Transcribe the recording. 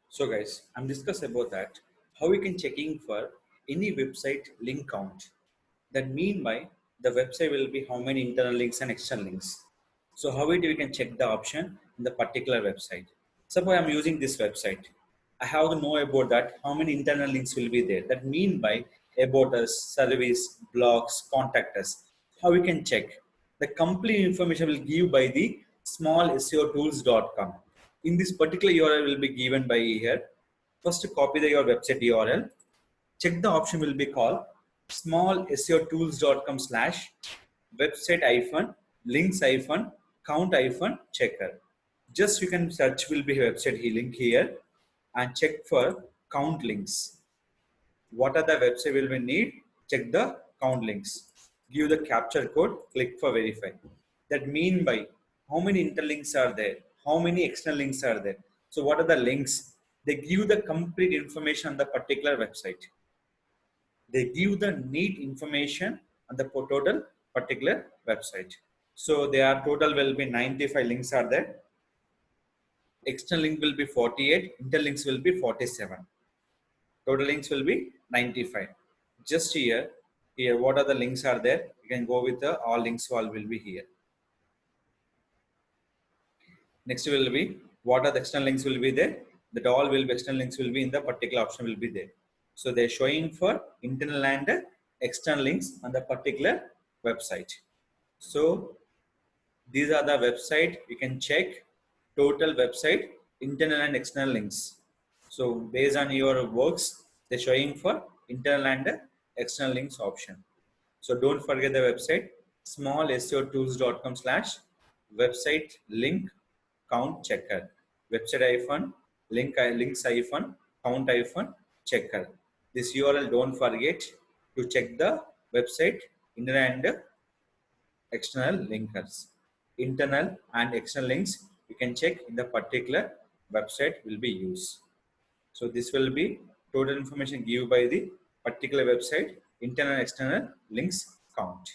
So guys, I'm discussing about that how we can checking for any website link count. That mean by the website will be how many internal links and external links. So how we can check the option in the particular website. Suppose I'm using this website. I have to know about that how many internal links will be there. That mean by about us, service, blogs, contact us. How we can check. The complete information will give by the smallseotools.com. In this particular URL will be given by here. First copy your website URL. Check the option will be called smallseotools.com slash website hyphen links hyphen count hyphen checker. Just you can search will be website link here and check for count links. What are the website will we need? Check the count links. Give the capture code, click for verify. That mean by how many interlinks are there, how many external links are there. So what are the links? They give the complete information on the particular website. They give the neat information on the total particular website. So their total will be 95 links are there. External link will be 48, interlinks will be 47. Total links will be 95. Just here what are the links are there? You can go with the all links all will be here. Next will be what are the external links will be there. That all will be external links will be in the particular option will be there. So they're showing for internal and external links on the particular website. So these are the website you can check total website internal and external links. So based on your works, they're showing for internal and external links option. So don't forget the website smallseotools.com slash website link count checker. Website hyphen links hyphen count hyphen checker. This URL don't forget to check the website internal and external linkers. Internal and external links you can check in the particular website will be used. So this will be total information given by the particular website internal and external links count.